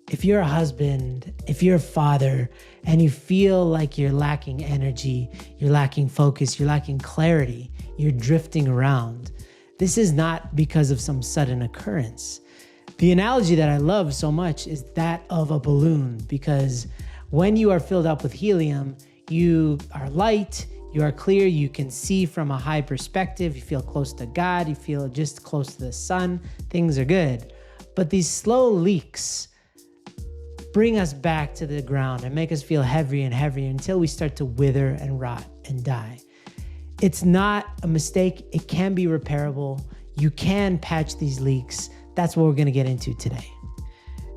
If you're a husband, if you're a father, and you feel like you're lacking energy, you're lacking focus, you're lacking clarity, you're drifting around, this is not because of some sudden occurrence. The analogy that I love so much is that of a balloon, because when you are filled up with helium, you are light, you are clear, you can see from a high perspective, you feel close to God, you feel just close to the sun, things are good. But these slow leaks bring us back to the ground and make us feel heavier and heavier until we start to wither and rot and die. It's not a mistake. It can be repairable. You can patch these leaks. That's what we're going to get into today.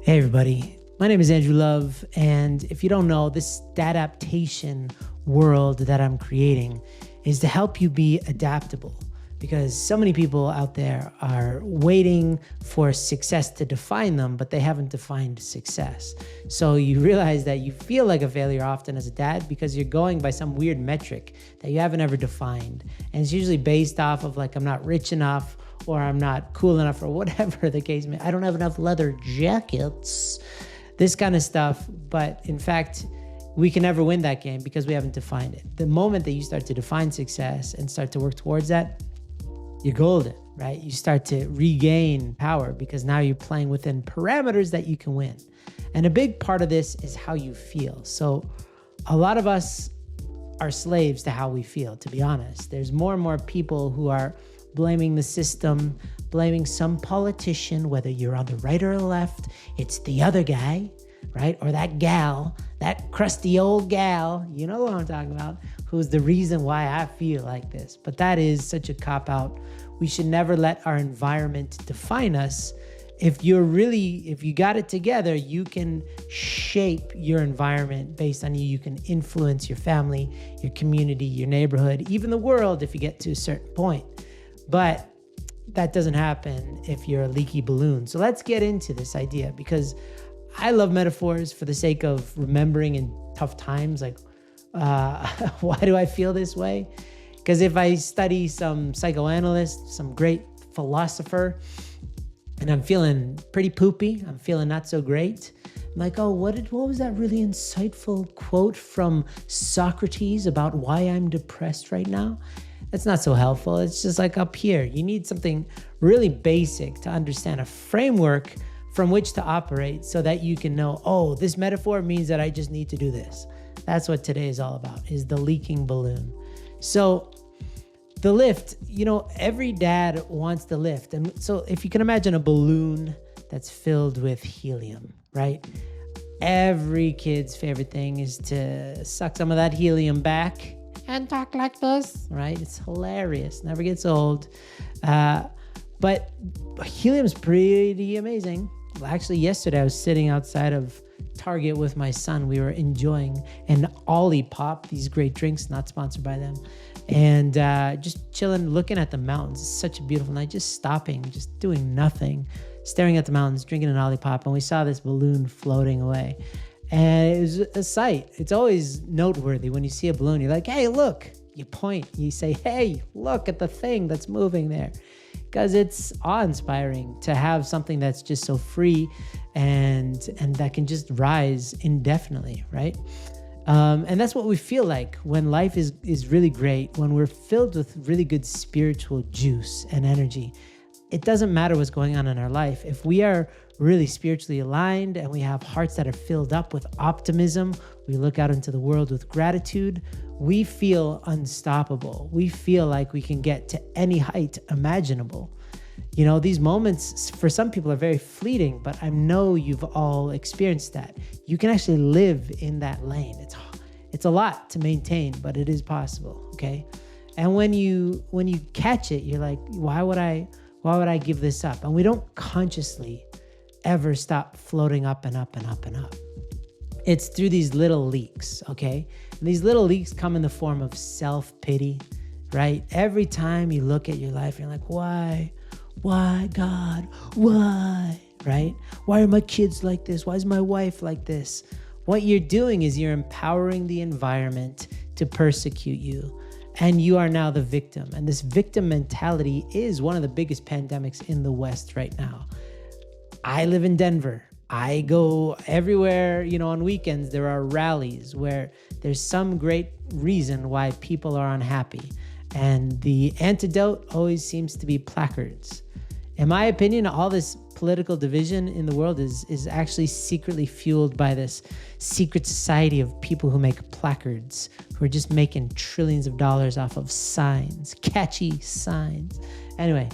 Hey, everybody. My name is Andrew Love. And if you don't know, this adaptation world that I'm creating is to help you be adaptable. Because so many people out there are waiting for success to define them, but they haven't defined success. So you realize that you feel like a failure often as a dad because you're going by some weird metric that you haven't ever defined. And it's usually based off of like, I'm not rich enough, or I'm not cool enough, or whatever the case may be. I don't have enough leather jackets, this kind of stuff. But in fact, we can never win that game because we haven't defined it. The moment that you start to define success and start to work towards that, you're golden, right? You start to regain power because now you're playing within parameters that you can win. And a big part of this is how you feel. So a lot of us are slaves to how we feel, to be honest. There's more and more people who are blaming the system, blaming some politician, whether you're on the right or the left, it's the other guy, right? Or that gal, that crusty old gal, you know what I'm talking about, who's the reason why I feel like this. But that is such a cop-out. We should never let our environment define us. If you got it together, you can shape your environment based on you. You can influence your family, your community, your neighborhood, even the world if you get to a certain point. But that doesn't happen if you're a leaky balloon. So let's get into this idea, because I love metaphors for the sake of remembering in tough times, like, why do I feel this way? Because if I study some psychoanalyst, some great philosopher, and I'm feeling pretty poopy, I'm feeling not so great, I'm like, oh, what was that really insightful quote from Socrates about why I'm depressed right now? That's not so helpful. It's just like up here. You need something really basic to understand, a framework from which to operate so that you can know, oh, this metaphor means that I just need to do this. That's what today is all about, is the leaking balloon. So the lift, every dad wants the lift. And so if you can imagine a balloon that's filled with helium, right? Every kid's favorite thing is to suck some of that helium back and talk like this, right? It's hilarious, never gets old. But helium's pretty amazing. Well, actually, yesterday I was sitting outside of Target with my son. We were enjoying an Olipop, these great drinks, not sponsored by them, and just chilling, looking at the mountains. It's such a beautiful night, just stopping, just doing nothing, staring at the mountains, drinking an Olipop, and we saw this balloon floating away. And it was a sight. It's always noteworthy when you see a balloon. You're like, hey, look. You point, you say, hey, look at the thing that's moving there. Because it's awe-inspiring to have something that's just so free and that can just rise indefinitely, right? And that's what we feel like when life is really great, when we're filled with really good spiritual juice and energy. It doesn't matter what's going on in our life. If we are really spiritually aligned and we have hearts that are filled up with optimism, we look out into the world with gratitude, we feel unstoppable. We feel like we can get to any height imaginable. These moments for some people are very fleeting, but I know you've all experienced that. You can actually live in that lane. It's a lot to maintain, but it is possible, okay? And when you catch it, you're like, why would I give this up? And we don't consciously ever stop floating up and up and up and up. It's through these little leaks, okay? And these little leaks come in the form of self-pity, right? Every time you look at your life, you're like, why? Why, God? Why? Right? Why are my kids like this? Why is my wife like this? What you're doing is you're empowering the environment to persecute you. And you are now the victim. And this victim mentality is one of the biggest pandemics in the West right now. I live in Denver. I go everywhere, on weekends, there are rallies where there's some great reason why people are unhappy. And the antidote always seems to be placards. In my opinion, all this political division in the world is actually secretly fueled by this secret society of people who make placards, who are just making trillions of dollars off of signs, catchy signs. Anyway,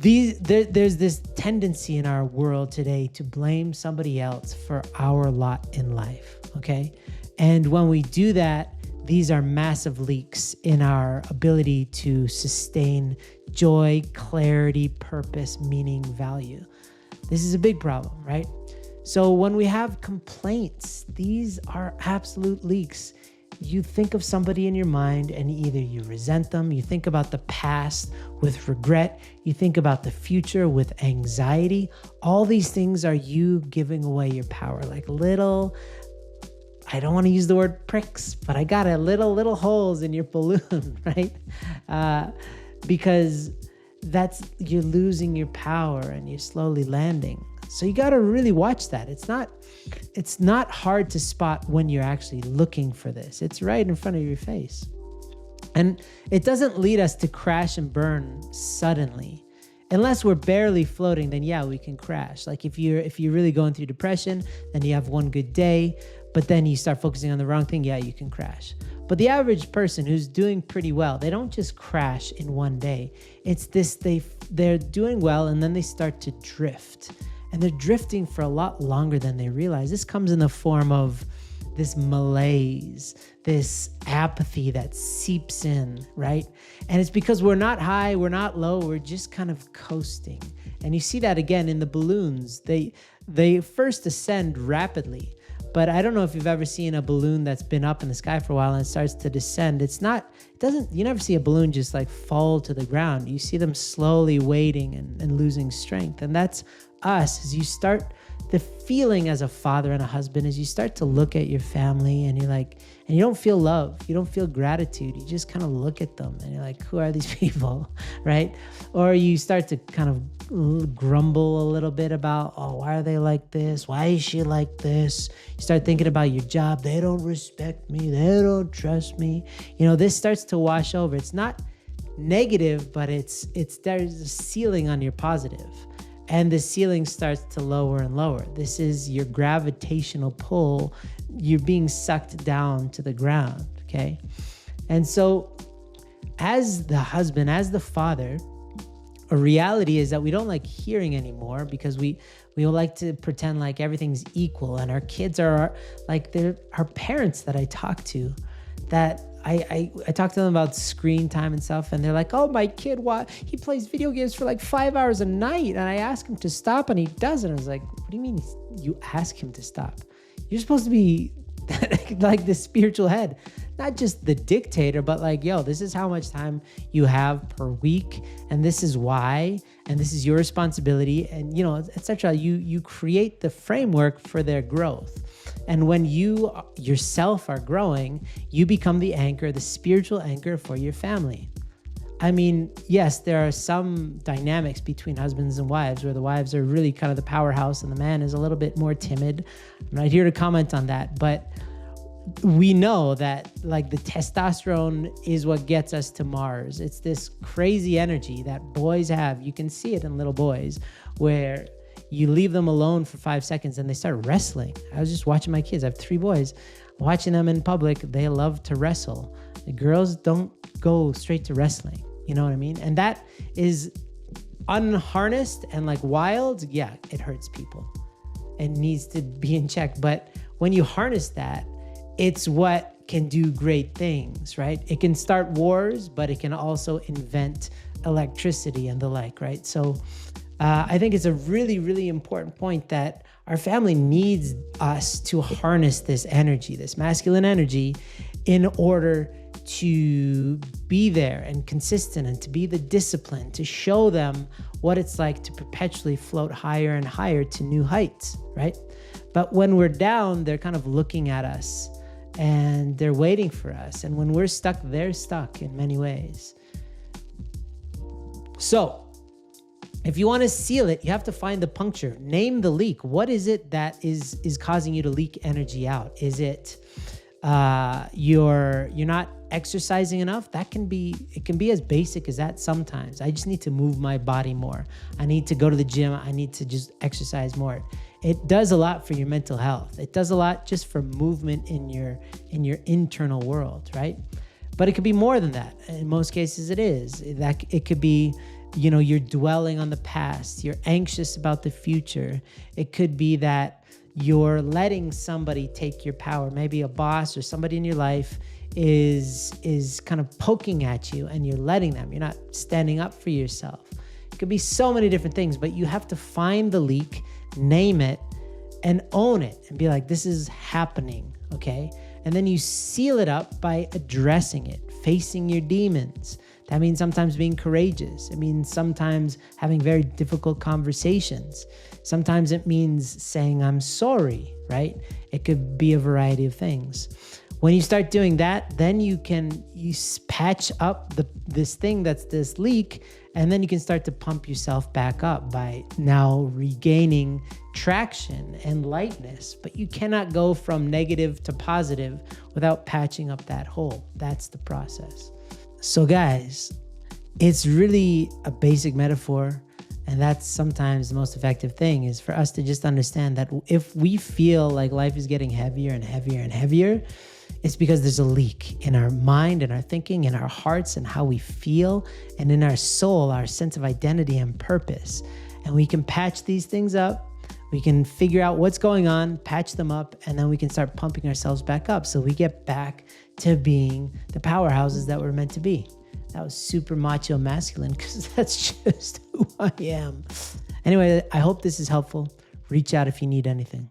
there's this tendency in our world today to blame somebody else for our lot in life, okay? And when we do that, these are massive leaks in our ability to sustain joy, clarity, purpose, meaning, value. This is a big problem, right? So when we have complaints, these are absolute leaks. You think of somebody in your mind and either you resent them, you think about the past with regret, you think about the future with anxiety. All these things are you giving away your power, like little, I don't want to use the word pricks, but I got little holes in your balloon, right? Because you're losing your power and you're slowly landing. So you got to really watch that. It's not hard to spot when you're actually looking for this. It's right in front of your face. And it doesn't lead us to crash and burn suddenly. Unless we're barely floating, then yeah, we can crash. Like if you're really going through depression, then you have one good day, but then you start focusing on the wrong thing, yeah, you can crash. But the average person who's doing pretty well, they don't just crash in one day. It's this, they're doing well and then they start to drift. And they're drifting for a lot longer than they realize. This comes in the form of this malaise, this apathy that seeps in, right? And it's because we're not high, we're not low, we're just kind of coasting. And you see that again in the balloons. They first ascend rapidly, but I don't know if you've ever seen a balloon that's been up in the sky for a while and it starts to descend. You never see a balloon just like fall to the ground. You see them slowly weighting and losing strength. And that's us. As you start, the feeling as a father and a husband, as you start to look at your family and you don't feel love, you don't feel gratitude, you just kind of look at them and you're like, who are these people, right? Or you start to kind of grumble a little bit about, oh, why are they like this? Why is she like this? You start thinking about your job. They don't respect me. They don't trust me. This starts to wash over. It's not negative, but there's a ceiling on your positive. And the ceiling starts to lower and lower. This is your gravitational pull. You're being sucked down to the ground, okay? And so as the husband, as the father, a reality is that we don't like hearing anymore because we like to pretend like everything's equal. And our kids are they're our parents that I talk to, that I talk to them about screen time and stuff, and they're like, oh, my kid, he plays video games for like 5 hours a night, and I ask him to stop, and he doesn't. I was like, what do you mean you ask him to stop? You're supposed to be like the spiritual head, not just the dictator, but like, yo, this is how much time you have per week, and this is why, and this is your responsibility, and etc. You create the framework for their growth. And when you yourself are growing, you become the anchor, the spiritual anchor for your family. I mean, yes, there are some dynamics between husbands and wives where the wives are really kind of the powerhouse and the man is a little bit more timid. I'm not here to comment on that, but we know that like the testosterone is what gets us to Mars. It's this crazy energy that boys have. You can see it in little boys where you leave them alone for 5 seconds and they start wrestling. I was just watching my kids. I have 3 boys. Watching them in public, they love to wrestle. The girls don't go straight to wrestling. You know what I mean? And that is unharnessed and like wild. Yeah, it hurts people. It needs to be in check. But when you harness that, it's what can do great things, right? It can start wars, but it can also invent electricity and the like, right? So I think it's a really, really important point that our family needs us to harness this energy, this masculine energy, in order to be there and consistent and to be the discipline, to show them what it's like to perpetually float higher and higher to new heights, right? But when we're down, they're kind of looking at us and they're waiting for us. And when we're stuck, they're stuck in many ways. So If you want to seal it, you have to find the puncture. Name the leak. What is it that is causing you to leak energy out? Is it you're not exercising enough? It can be as basic as that sometimes. I just need to move my body more. I need to go to the gym. I need to just exercise more. It does a lot for your mental health. It does a lot just for movement in your internal world, right? But it could be more than that. In most cases it is. It could be, you're dwelling on the past. You're anxious about the future. It could be that you're letting somebody take your power. Maybe a boss or somebody in your life is kind of poking at you and you're letting them. You're not standing up for yourself. It could be so many different things, but you have to find the leak, name it, and own it and be like, this is happening, okay? And then you seal it up by addressing it, facing your demons. That means sometimes being courageous. It means sometimes having very difficult conversations. Sometimes it means saying, I'm sorry, right? It could be a variety of things. When you start doing that, then you patch up this thing that's this leak, and then you can start to pump yourself back up by now regaining traction and lightness. But you cannot go from negative to positive without patching up that hole. That's the process. So guys, it's really a basic metaphor, and that's sometimes the most effective thing, is for us to just understand that if we feel like life is getting heavier and heavier and heavier, it's because there's a leak in our mind and our thinking, in our hearts and how we feel, and in our soul, our sense of identity and purpose. And we can patch these things up. We can figure out what's going on, patch them up, and then we can start pumping ourselves back up so we get back to being the powerhouses that we're meant to be. That was super macho masculine because that's just who I am. Anyway, I hope this is helpful. Reach out if you need anything.